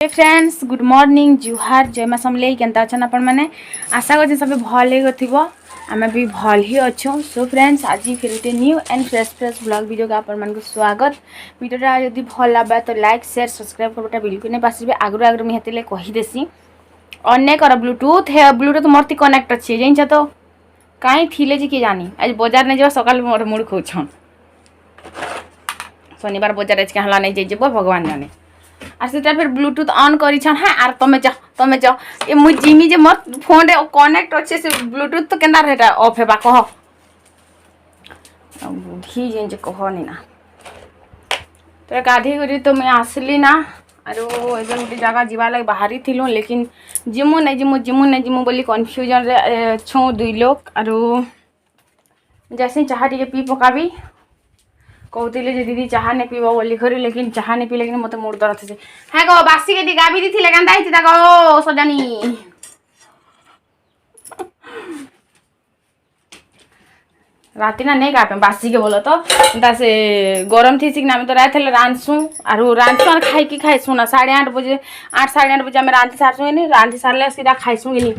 हे friends good morning जुहार जय माँ समले केनता अच्छा आपण मैंने आशा कर सब भल हो आम भी भल ही अच्छुँ। सो फ्रेंड्स आज फिर गोटे new and fresh blog video का आपको स्वागत। वीडियोटा जब भल लगा तो लाइक शेयर सब्सक्राइब करवाटा बिल्कुल नहीं पास आगु मुझे कहीदेसी अने कर ब्लूटूथ है ब्लूटूथ मोर कनेक्ट अच्छे जान तो कहीं थी किए जानी आज बजार नहीं जा सकाल मोर मुड़ खोचन शनिवार बजार आज क्या नहीं जाइए भगवान जाने आर से फिर ब्लूटूथ ऑन करिछन है आर तमे जा ए मु जिमी जे मत फोन रे कनेक्ट अच्छे से ब्लूटूथ तो केना रहता ऑफ हेबा कह बुढ़ी जे कहनी ना तो गाधी करी तो मैं आसली ना आरो एजन गोटे जगह जीवा लगे बाहरी थिलु लेकिन जिमु नहीं जिमु बोली कन्फ्यूजन रे छौ दुई लोग आरो जैसे चाह टे पी पकाबी कहते दीदी चाह नहीं पीब बोली खरी लेकिन चाह नहीं पीले मत मुड़ दर्द थे हाँ कह बासी के गाबी दी थी कह सजानी राति ना नहीं गापे बासी के बोलो तो से गरम थी सिकना तो रात रांधसु आर खाई खाईसु ना 8:30 बजे 8 साढ़े 8 बजे आम रांधि सारसु नहीं रांधि सारे सीधा खाईसु कि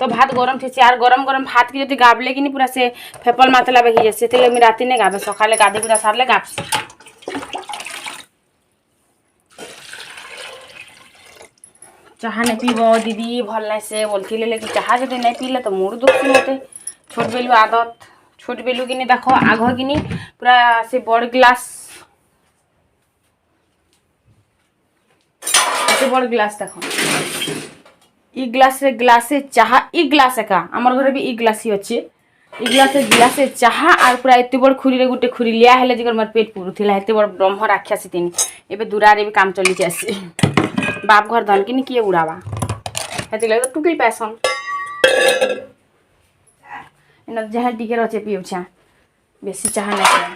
तो भात गरम थी आर गरम गरम भात की जो गाबले कि पूरा से फेपल मातला बेखी जाए से राति नहीं गाबे सकाले गाधे गुधा सारे गाबसी चाह नहीं पीब दीदी भल नहीं से बोलती लेकिन चाह जब नहीं पीले तो मुड़ दुख होते छोट बेलू आदत छोट बेलू कि देख आग कि पूरा से बड़ ग्लास बड़ ग्लास देख इ ग्लास से चाह इ ग्लास एका आमर घर भी इ ग्लास ही अच्छे इ ग्लास चाह आर पूरा एत बड़ खुरी गोटे खुरी लिया है जगह मोर पेट पुरुला एत बड़ ब्रह्म राक्षसी तीन एवं दूरारे भी काम चली आसी बाप घर धन कि किए उड़ावा लगे तो टुकिल पैसन जहाँ टिके रचे पीछा बेसी चाह नहीं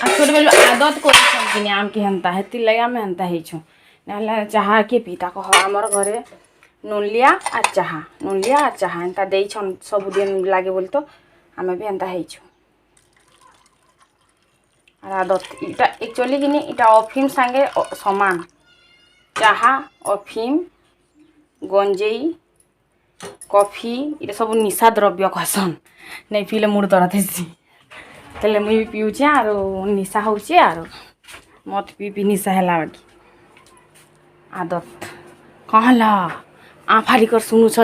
छोट बेलू आदत कर आम के हेन्ता हेती लगे आम हेन्ता हेचु ना चाह किए पीता कह आमर घरे नुनलिया आर चाह एंता दे सबुदिन लगे बोली तो आम भी एंता हेचु आर आदत इटा एक्चुअली कि इटा अफिम सांगे समान चाह अफिम गंजेई कॉफी ये सब निशा द्रव्य कहसन नहीं पीले मुड़ दर्द हेसी मुझे पीऊे आर निशा होचे आर मत पी निशा है बाकी आदत कहला आफारी कर सुनुछ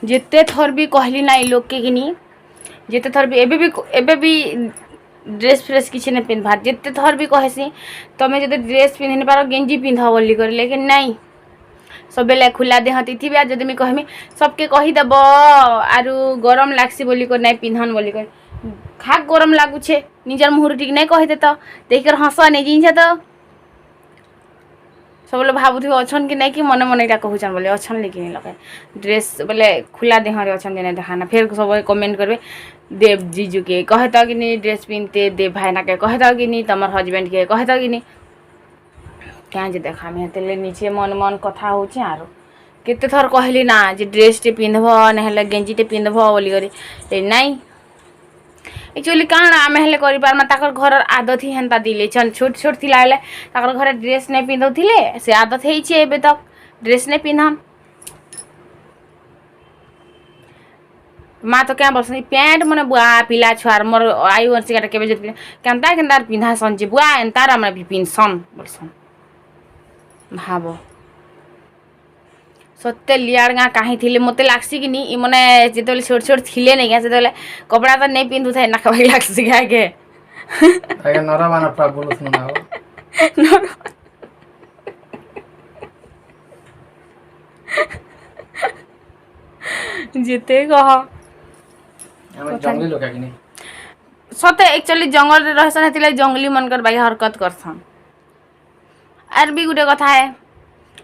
जेते थर भी कहली ना लोग के कि जेते थर भी एबे भी ड्रेस फ्रेस किसी नहीं पिंधवा जिते थर भी कहसी तुम्हें जो ड्रेस पिंधि पार गेंजी पिंध बोली कर लेकिन नहीं सब बेले खुला देह तिथि जदि मैं कहमी सबके कहीदेव आर गरम लागसी बोली कर नहीं पिंधन बोली कर खाक गरम लगुचे निजर मुहर टिक नहीं कहीदे तो देखकर हस नहीं जिनसे तो सब लोग भावुथ अच्छन कि नहीं कि मन मन यहाँ कहून बोले अच्छन लेकिन लगे ड्रेस बोले खुला देह अच्छन नहीं देखाना फिर सब कमेंट करेंगे देव जीजू के कहता कि नहीं ड्रेस पिनते देव भाईना के कहता कि नहीं तुम हजबैंड के कहता कि नहीं क्या जे देखा हेतले नीचे मन मन कथा होचे आरो केते थर कहली ना जे ड्रेस टे पिंधब नहेले गेंजी टे पिंधब बोली करी नहीं एक्चुअली काण आम हेले करि पारमा ताकर घर आदत ही हेन्ता दिले छन छोट छोट थिला हेले ताकर घर ड्रेस नहीं पिंधौथिले से आदत हेइछे एबे तक ड्रेस नहीं पिंधन माँ तो क्या बोलसन पैंट मने बुआ पिला छुआर मोर आयु वर्ष के केबे जत केनता पिंधा सन जे बुआ एंतार हमरा भी पिनसन बोलसन भाव सत्य लियाड़ कहीं थी मत लगसी कि नहीं मैंने जो छोट छोट थिले नहीं क्या से कपड़ा तो नहीं पिंधु थे नाक भाई लगसी क्या के जिते कह सत्य एक्चुअली जंगल रहसन हेतिले जंगली मनकर भाई हरकत करसन आर भी गोटे कथा है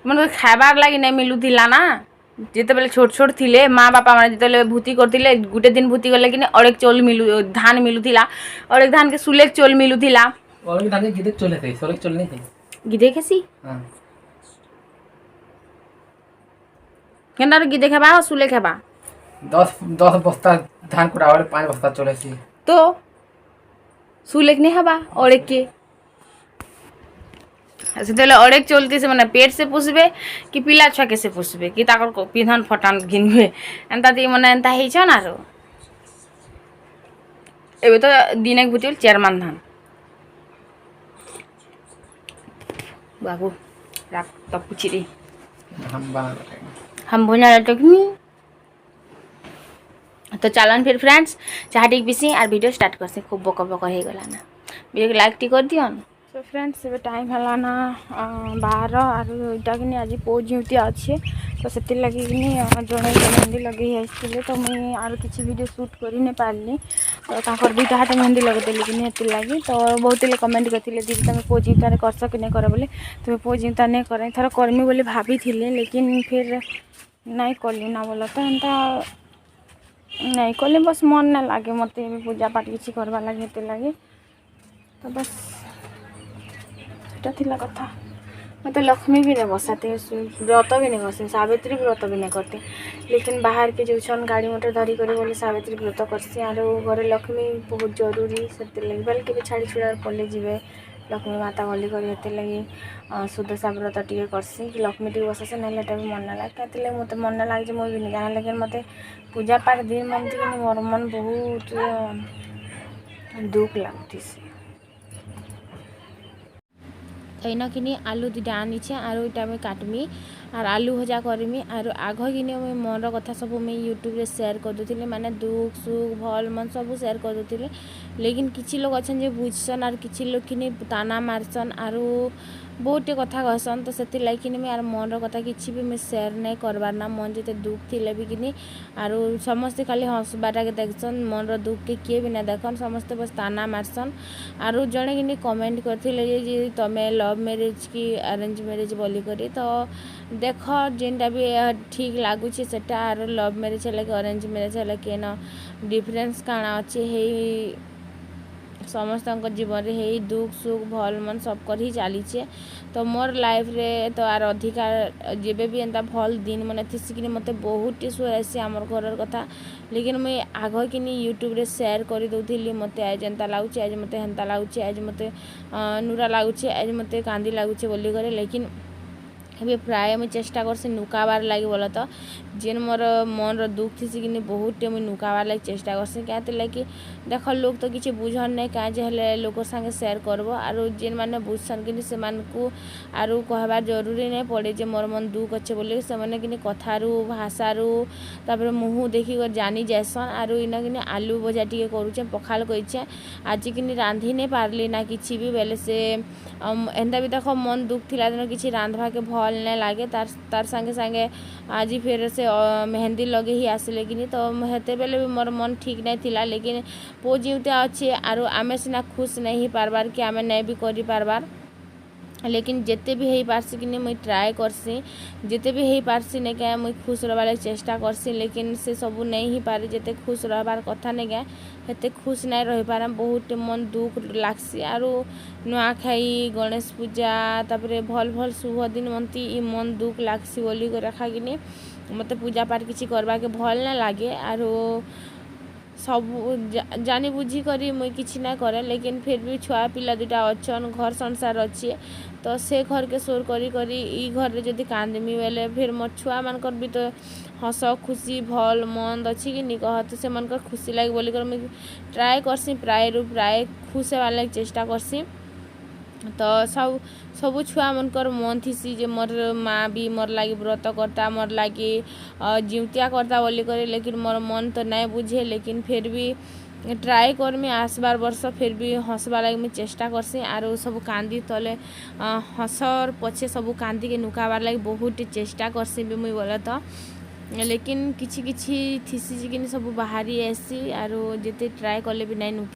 मन खाबार लगी नहीं मिलूला ना जिते बेले छोट छोट थिले माँ बापा मैंने जिते भूति करते गोटे दिन भूति गले कि अड़ेक चौल मिलू धान मिलूला अड़ेक धान के सुलेक चौल मिलूला गिदे कैसी केना गिदे खेबा सुले खेबा 10 बस्ता धान कुटावे 5 बस्ता चले तो सुलेक नहीं हबा अड़ेक के से अड़ेक चलती से मैंने पेट से पोषबे कि पिला छुआ कैसे पोषबे कि पिंधन फटान घिनबे एंता दी मैंने एंता होन आरो एबे तो दिने भुतिल चेयरमैन धान बाबू राख तब पुछी हम बना हम भुना टकनी तो चलन फिर फ्रेंड्स चाह टी पीसी और वीडियो स्टार्ट करसे खूब बक बक हो गला ना वीडियो को लाइक टी कर दियो तो फ्रेंड्स ए टाइम है ना 12 और इटा कि आज पो झुटी अच्छे तो से लगे जड़े मेहंदी लगे आसते तो मुझे आर किसी वीडियो शूट कर नहीं पारली तो दुईटा हाथ मेहंदी लगेदेली कि लगी तो बहुत लोग कमेंट करते दीदी तुम पो झुटा करस कि नहीं कर बोले तुम्हें पो झुटा नहीं कर थर करमी बोली भाभी थी लेकिन फिर नहीं कली ना बोला तो एंता नहीं कले बस मन ना लगे मत पूजा पाठ किसी करवा लगे लगे तो बस सेटा कथा मत लक्ष्मी भी नहीं बसाते व्रत भी नहीं करते सावित्री व्रत भी नहीं करते लेकिन बाहर के जो छन गाड़ी मोटर धरी कर बोले सावित्री व्रत करसी और घरे लक्ष्मी बहुत जरूरी से लगे बेल के छाड़ी छुड़ा पड़े जी लक्ष्मी माता गली कर लगे सुदशा व्रत टे करसी कि लक्ष्मी टी बसासे ना भी मन ना लगे क्या मत मन ना लगे मुझे भी नहीं जाना लेकिन मत पूजा पाठ दिन मन थी मोर मन बहुत दुख लगती तो इना कि आलू दुटा आनी और इटा मुझे काटमी और आलू भजा करमी और आग कि मुझे मन कथा सब मुझे यूट्यूब शेयर कर दूसरी माने दुख सुख भल मन सब शेयर कर दूसरी लेकिन किसी लोग अच्छे बुझसन और किसी लोग कि ताना मारसन और बहुत कथा कहसन तो से लगे मुझे यार मन कथा कि भी मुझे शेयर नहीं करवार ना मन जिते दुख थी भी कि और समस्ते खाली हंसबाटा के देखसन मन दुख के किए भी ना देखन समस्ते बस ताना मारसन और जड़े कि कमेंट करते तुम्हें लव मैरिज की अरेंज मैरिज बोली करी तो देख जेनटा भी ठीक लगुच सेटा और लव मैरिज है कि अरेंज मैरिज है कि डिफरेंस काଣା अच्छे है समस्त जीवन रे हे दुख सुख भल मन सब कर ही चलीचे तो मोर लाइफ रे तो आर अधिकार जेबे भी एंता भल दिन मन थी मत बहुत टी सुसी आमर घर कथा लेकिन मुझे आग कि यूट्यूब रे शेयर कर दूसरी मत आज एंता लगुच आज मत हेन्ता लगुच आज मत नुरा लगुच आज मत कांदी लगुच बोली करे लेकिन अभी प्राय मुझे चेष्टा करसी नुकाबार लगे बोला तो जेन मोर मन दुख थी कि बहुत मुझे नुकाबार लगे चेष्टा करसी क्या लगे देख लोग तो किसी बुझन नहीं क्या लोक संगे शेयर करब और जेन मैंने बुझसन कि से आर कहबार जरूरी नहीं पड़े जे मोर मन दुख अच्छे बोले से मैंने कि कथारू भाषारू तापर मुँह देखिक जानी जासन और इना कि आलू भजा टे करुचे पखाल कहीचे आज कि रांधि नहीं पारली ना कि भी बेले से एंता भी देख मन दुख थी दिन किसी रांधवा के भल नहीं लगे तार संगे संगे आज फिर से मेहंदी लगे ही आसले कि तो हेते बेले भी मोर मन ठीक नहीं थिला लेकिन पो जीवते अच्छे और आम सीना खुश नहीं पारबार कि आम नहीं भी करि पारबार लेकिन जिते भी हो पारसी कि मुझे ट्राए करसी जिते भी हो पारसी नहीं क्या मुझे खुश रहा चेष्टा करसी लेकिन से सब नहीं ही पारे जिते खुश रहार कथा नहीं क्या हेते खुश नहीं रही पारे बहुत मन दुख लागसी और नुआखाई गणेश पूजा तापर भल भल शुभ दिन मनती मन दुख लागसी बोली रखा कि मत पूजा पाठ किसी करवा के भल ना लगे और सब जानी बुझी करी मुई किसी ना करे लेकिन फिर भी छुआ पिला दुटा अच्छन घर संसार अच्छे तो से घर के सोर करी करी ई घर रे जदि कांदमी बेले फिर मोर छुआ मानकर भी तो हस खुशी भल मंद अच्छी कि नहीं कह तो से मनकर खुशी लगे बोली कर मुझे ट्राए करसी प्राय रू प्राय खुश होवार लगे चेष्टा करसी तो सब छुआ मनकर मन थी जे मोर माँ भी मोर लगे व्रत करता मोर लगे जीवतिया करता बोली करे लेकिन मोर मन तो नहीं बुझे लेकिन फिर भी ट्राए करमी आसबार वर्ष फिर भी हंसबार लगे मुझे चेष्टा करसी और सब कांदी तले हसर पछे सब कांदी के नुकाबार लगे बहुत चेष्टा करसी भी मुझे बोला तो लेकिन किछि किछि थीसी कि सब बाहरी आसी और जिते ट्राए कले भी नहीं नुक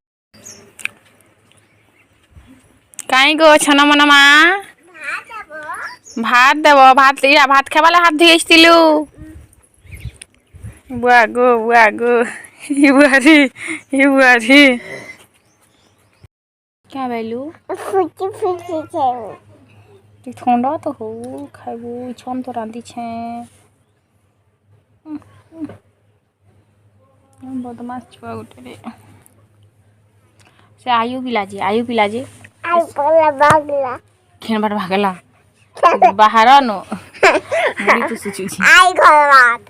कहीं गो छना मना माँ भात देव भात या भात खाबाले हाथ धोइलु बुआ गो ये बुआरी क्या बेलू ठंडा तो हो खाइबू छन तो रांधी छे बदमाश छुआ गोटे रे से आयु पिला जे बागला खेन बाट भागला बाहर नो मुड़ी तो सुचुची आई घर बात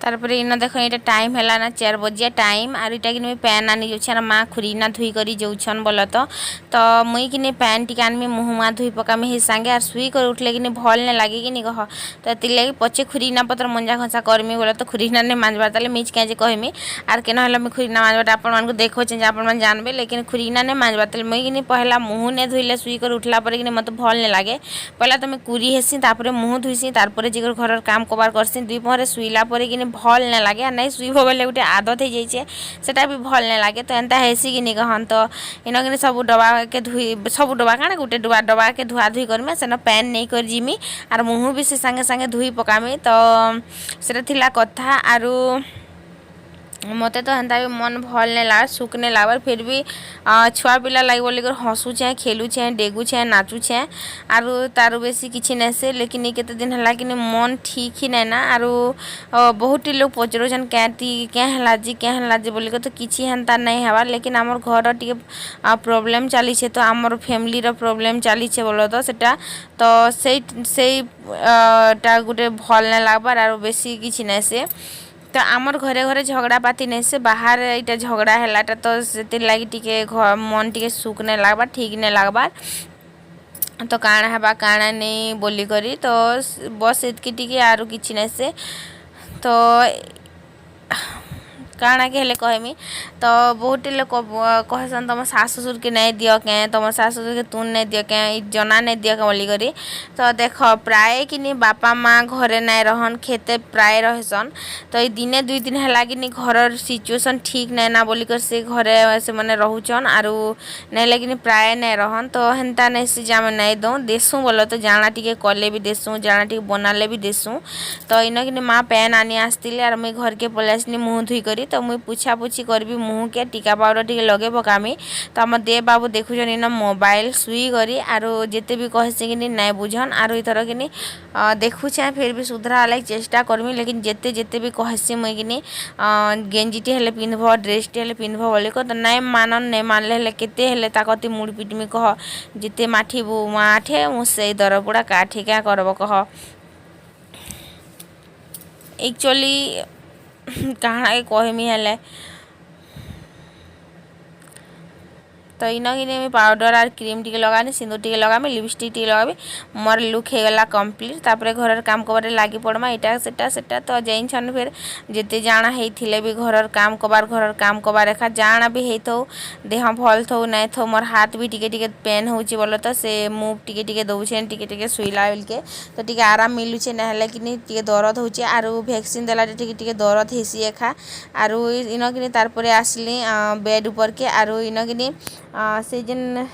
तारपर इन देख ये टाइम है ना 4 बजे टाइम आर इटा कि पैन आनी जाऊँ माँ खुरीना धुई कर जाऊन बोल तो मुई कि पैन टी आनमी मुँह मुआ धुई पकामी ही सांगे आर शुई कर उठले कि भल नहीं लगे कि कह तो ये पचे खुरीना पत्र मंजा खसा करमी बोले तो खुरीना नहीं मांजबार ताले मिच क्या कहमी आर के ना खुरीना मांजबार आपण देखोचे आपण जानबे लेकिन खुरीना नहीं मांजबार ताले मुई कि पहला मुँह नहीं धुईले शुई कर उठला पर कि मत भल नहीं लगे पहला तो मैं कुरी हेसी तापर मुँह धुईसी तार जे घर काम कबार करसी दुई पहरे शुईला कि भल नहीं लगे आ नहीं शुभ बोले गोटे आदत हो जाइए सेटा भी भल नहीं लगे तो एंता हेसी कि कहन तो इन कि सब डबा के धुई सब डबा काण गोटे डबा डबा के धुआ धुई करमी सेन पैन नहीं कर जिमी आर मुँह भी से सांगे सांगे धुई पकामी तो सेटा थिला कथा आरु मते तो हेन्ता भी मन भल नहीं लगा सुख नहीं लगा फिर भी छुआ पिला लगे बोल हसुचे खेलुचे डेगुचे नाचुचे आरु तारु बेसी किसी नहीं से लेकिन ये केते दिन है कि मन ठीक ही नहीं ना आरु बहुत लोग पचरुचन क्या है जी बोलिक तो किसी हेन्ता नहीं हवा लेकिन आमर घर टे प्रोब्लेम चली तो आमर फैमिली प्रोब्लेम चली बोलो तो सेटा तो से गोटे भल नहीं लगबार आरु बेसी किसी नहीं से तो आमर घरे घरे झगड़ा पाती नहीं से बाहर यहाँ झगड़ा है तो से लगी टी मन टी सुख नहीं लगबार ठीक नहीं लगबार तो काଣା हेबा काଣା नहीं बोली करी तो बस इतकी टी आरु किसी नहीं से तो काଣା के हेले कहमी तो बहुत लोग कहसन तुम सास ससुर के नहीं दियो क्या तुम सास ससुर के तून नहीं दियो क्या जना नहीं दियो क्या बोली करी तो देख प्राय कि बापा माँ घरे नहीं रहन खेते प्राय रहसन तो ये दिने 2 दिन है कि घर सिचुएसन ठीक नहीं ना बोली कर से घरे से मैंने रोचन आरु नहीं लगे प्राय नहीं रहन तो हेन्ता नहीं से जाम नहीं दो देसुँ बोलो तो जाना टी कले भी देसुँ जाना टी बनाले भी देसुँ तो इन कि माँ पैन आनी आसती और मुझे घर के पलि आसनी मुँह धुई करी तो मुई पुछापुछी करबी मुँह के टीका पाउडर टी लगे पकामी तो आम दे बाबू देखुन इन मोबाइल शुई करी आरु जिते भी कहसे कि नहीं बुझन आरु इथर कि देखुचे फिर भी सुधरा लाग चेष्टा करमी लेकिन जिते जिते भी कहसी मुई कि गेंजीटी हेले पिंधब ड्रेसटी हेले पिंधब बोली तो नहीं मानन नहीं मानले हेले केते हेले ताकती मुड़ पिटमी कह जिते माठिबू माठे मुझे दरपुड़ा काठी क्या करब कह एक्चुअली कहाँ कहमी हेले तो इन कि पाउडर और क्रीम टी लगानी सिंदूर टी लगामी लिपस्टिक टी लगाबी मोर लुक होगला कम्प्लीट तापर घर काम कबार लगी पड़मा इटा सेटा तो जाइन फिर जिते जाना होते भी घर काम कबार एखा जाना भी होता देह भल थो नहीं थो मोर हाथ भी टिके पेन हो बोलो तो से मुँह टिके दौचे टिके शुईला बेलके तो टिके आराम मिलुचे ना कि दरद हो आरु भैक्सीन देला टिके दरद हेसी एखा आरु इन कि तारपरे आसली बेड ऊपर के आरु इन कि से जेन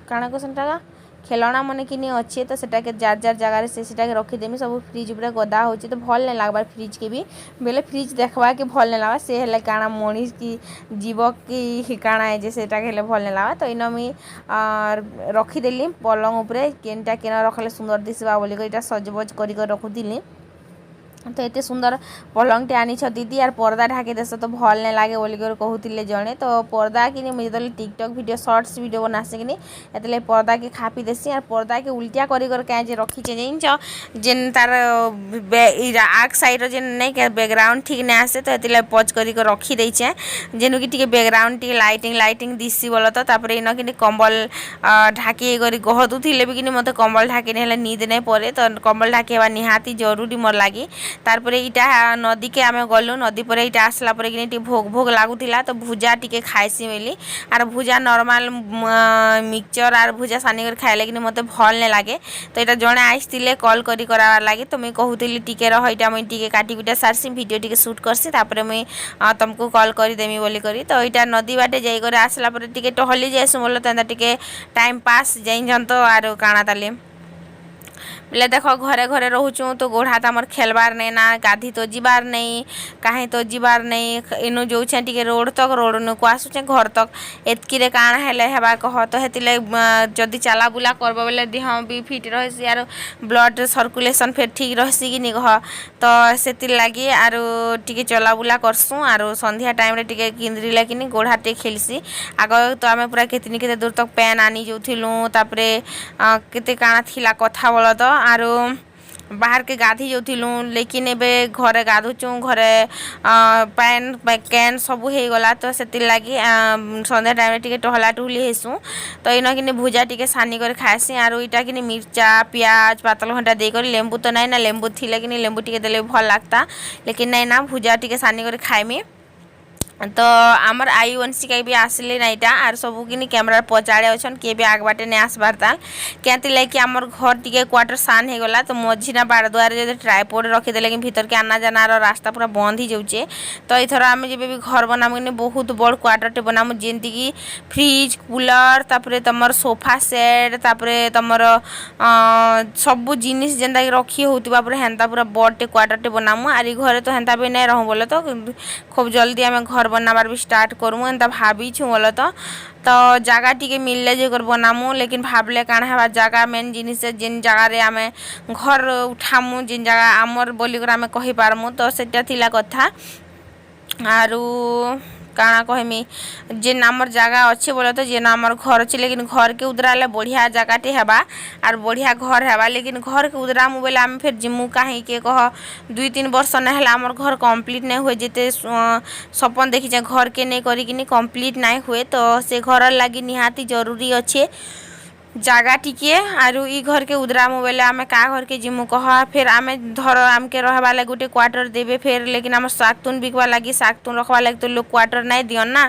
काଣା कहसन खेलना मन कि अच्छे तो सेटा के जार जगार से रखीदेमी सब फ्रिज पूरा गदा हो तो भल नहीं लगबार फ्रिज के भी बेले फ्रिज देखवा के भल नहीं लगा से हेले काଣା मनीष की जीव की काଣା है जे सेटा के भल नहीं लगा तो इन मुई रखीदेली पलंग उपरे केनटा केन रखले सुंदर दिसबा बोली इटा सजबज कर रखुदी तो ये सुंदर पलंग टे आनी दीदी यार पर्दा ढाकी देस तो भल नहीं लगे बोलिक कहते जड़े तो पर्दा कि मुझे जो टिकटक वीडियो शॉर्ट्स वीडियो बनासे कि ये पर्दा के खापी देसी यार पर्दा के उल्टिया कर क्या रखीचे जान जेन तार आग साइड जेन नहीं क्या बैकग्राउंड ठीक नहीं आसे तो ये पच कर रखी देचे जेनु कि बैकग्राउंड टी लाइटिंग दिसी बोल तो इन कि कंबल ढाकी गहदू थे भी कि मत कंबल ढाकी नहीं नींद नहीं पड़े तो कंबल ढाकी निहाती जरूरी मोर लगी तारपरे इटा नदी के आमे गलु नदी पर इटा आसला पर कि भोग भोग लागुला तो भुजा टी खाइसी मिली आर भुजा नॉर्मल मिक्सचर आर भुजा सानी कर खाइले कि मत भल नहीं लगे तो यहाँ जड़े आसते कल करार लगे तो मुझे कहूली टिके रह इटा मुझे टी काटिकुटा सारसी भिडियो टी सुट करसी तापर मुई तुमको कल करदेमी बोली करी तो यहाँ नदी बाटे जाकर आसला पर टी टहली जाइसु बोल तो टी टाइम पास जाइन तो आर काଣା ताली बोले देख घरे घरे रोचुँ तो गोड़ हाथ आमर खेलबार नहीं ना गाधी तो जीबार नहीं कहीं तो जीबार नहीं इनु जाऊे टी रोड तक रोड नुक आसुचे घर तक एतकी काण हेले हेबा कह तो हेतिले जदि चला बुला करब बोले देह भी फिट रही आर ब्लड सर्कुलेसन फिर ठीक रही कि नहीं कह तो से लगी आर टी चला बुला करसूँ आर संध्या टाइम टे किंद्रिले कि गोड़ हाथ खेलसी आग तो आम पूरा केतनी केते दूर तक पेन आनी जाऊँ तापर केते काଣା थिला कथा बोल तो आर बाहर के गाधी जाऊँ लेकिन एबे घरे गाधुचु घरे पैन कैन सबू हो गला तो से लगी संध्या टाइम टे टहला टहली हेसु तो इन कि भुजा टे सानी कर खाएसी आर इटा कि मिर्चा पियाज पातल घंटा देकर लेंबू तो नहीं ना लेंबू थिले कि लेंबू टे देले भल लगता लेकिन नहीं ना भुजा टे सानी कर खाएमी तो आमर आई वंशिका भी आसले नाईटा आर सबू कि कैमरा पचाड़े अच्छन किए भी आग बाटे नहीं आसबार ताल क्या लगे आमर घर टी क्वार्टर सान हो गला तो मझीना बाड़ दुआर जो ट्राइपोड रखीदे कि भीतर के आना जाना रास्ता पूरा बंद ही जाऊे तो यथर आम जब भी घर बनामु कि बहुत बड़ क्वार्टर बनामु जेमती कि फ्रिज कूलर तापर तुम सोफा सेट तापर तुम सबू जिनिस जेनता कि रखी होता पूरा हेन्ता पूरा बड़टे क्वार्टर बनामु आर घरे तो हेन्ता भी नहीं रहूँ बोले तो खूब जल्दी आम घर बनाबार भी स्टार्ट करूँ एंता भाभी बोल तो जगह टी मिलले जो बनामु लेकिन भावले काण है जगह मेन जिनिस जेन जगार आम घर उठामु जेन जगह आमर बोलिकर आम कही पारमु तो सेटा थिला कथा आरु काଣା कहमी जेन आमर जगह अच्छे बोले तो जेन आमर घर अच्छे लेकिन घर के उधराले बढ़िया जगहटे हेबा आर बढ़िया घर हेबा लेकिन घर के उधरामु बोले आम फिर जिमु कहीं के कह 2-3 वर्ष नहीं आमर घर कंप्लीट नहीं हुए जिते सपन देखीचे घर के नहीं करी कंप्लीट नहीं हुए तो से घर लगी निहाती जरूरी अच्छे जगह टिके आरु ई घर के उधरामु बेले आम का घर के जिमु कह फिर आम धर आम के रहबा लगे गोटे क्वार्टर देवे फिर लेकिन आम शागतुन बिकवा लगी शागतुन रखवा लगे तो लोग क्वार्टर नहीं दियन ना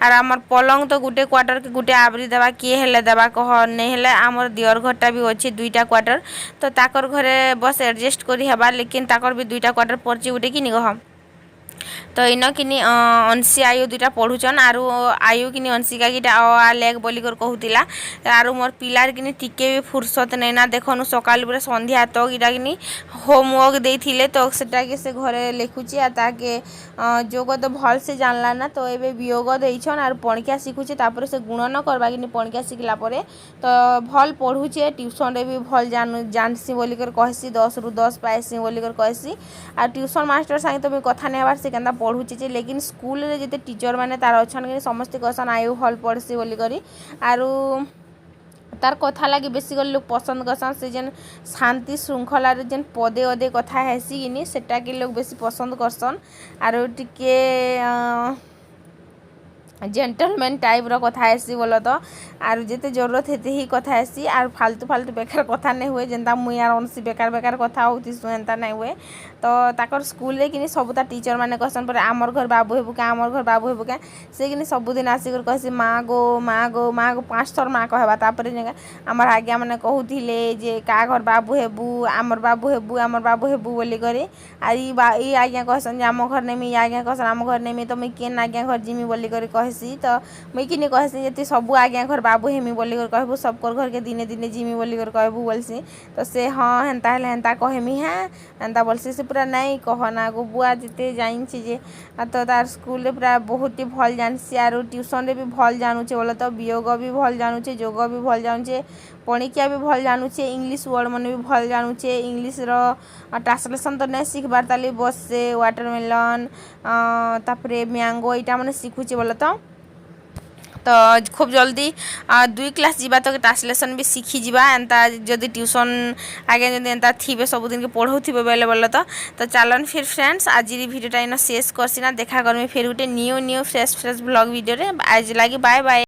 आर आमर पलंग तो गोटे क्वार्टर के गोटे आवरी देवा किए हेले देवा कह नहीं हेले आमर दियर घरटा भी अच्छे 2टा क्वार्टर तो ताकर घरे बस एडजस्ट करी हेबा लेकिन ताकर भी 2टा क्वार्टर पड़ची गोटे कि कह तो इन कि अंशी आयु 2टा पढ़ुचन आरु आयु कि अंशिका कि आ लेग बोलिकर कहूला आरु मोर पिलार कि टिके भी फुर्सत नहीं ना देखनु सकाल पूरा संध्या तक इटा कि होमवर्क देते तो सेटा के से घरे लिखुची आ ताके जोग तो भल से जानला ना तो ये वियोग देछन आर पणिका शिखुचे तापर से गुणन करवा कि पणिका शिखला परे तो भल पढ़ुचे ट्यूशन रे भी भल जानसी बोलिकर कहसी 10 रु 10 पाएसी बोलिकर कहसी आ ट्यूशन मास्टर संगे तो कथा नहीं हबार से केन्ता पढ़ुचे जे लेकिन स्कूल रे जिते टीचर माने तार अच्छन कि समस्त कहसन आयु भल पढ़सी बोली करी आरु तार कथा लगे बेसी लोग पसंद करसन से जेन शांति श्रृंखला जेन पदे अदे कथा हेसी कि सेटा के लोग बेसी पसंद करसन आरो टिके जेंटलमैन टाइप रो कथा हेसी बोल तो आर जिते जरूरत हेते ही कथा हेसी आर फालतू फालतू बेकार कथा नहीं हुए जेनता मुई यार अनसी बेकार बेकार कथा होती सुनता नहीं हुए तो ताकर स्कूल रे कि सबुता टीचर माने कहसन पर आमर घर बाबू हेबु क्या आमर घर बाबू हेबु क्या से कि सबुदिन आसिक कहसी माँ गो 5 थर माँ कहबा तापर आमर आज्ञा मैंने कहूले जे का घर बाबू हेबु आमर बाबू हेबु आमर बाबू हेबु बोली करे आर ई आज्ञा कहसन जे आम घर नेमी आज्ञा कहसन आम घर नेमी तो मुई केन आज्ञा घर जिमी बोली करे कहसी तो मुई कि कहसी जे सबू आज्ञा घर बाबू हेमी बोली कर कहबू सबकर घर के दिने दिने जिमी बोली कर कहबू बोलसी तो से हाँ हेन्ता हेले हेन्ता कहमी हाँ हेन्ता बोलसी से पूरा नहीं कहना गो बुआ जिते जाइछी जे तो तार स्कूल रे पूरा बहुत ही भल जानसी आरो ट्यूशन रे भी भल जानूचे बोले तो वियोग भी भल जानूचे जोग भी भल जानूचे पणिकिया भी भल जानूचे इंग्लिश वर्ड मन भी भल जानूचे इंग्लिश रो ट्रांसलेशन तो नहीं शिखबार ताली बस से वाटरमेलन तापरे मैंगो इटा मैंने शिखुचे बोले तो खूब जल्दी 2 क्लास जीवा तो ट्रांसलेशन भी शिखी जीवा एंता जदि ट्यूशन आगे जदि एंता थीबे सबुदिन के पढ़ौथिबे बेले बोले तो चलन फिर फ्रेंड्स आज भिडियोटा इन शेष करसी ना देखा करमी फिर गोटे न्यू फ्रेश ब्लॉग वीडियो रे आज लगी बाय बाय।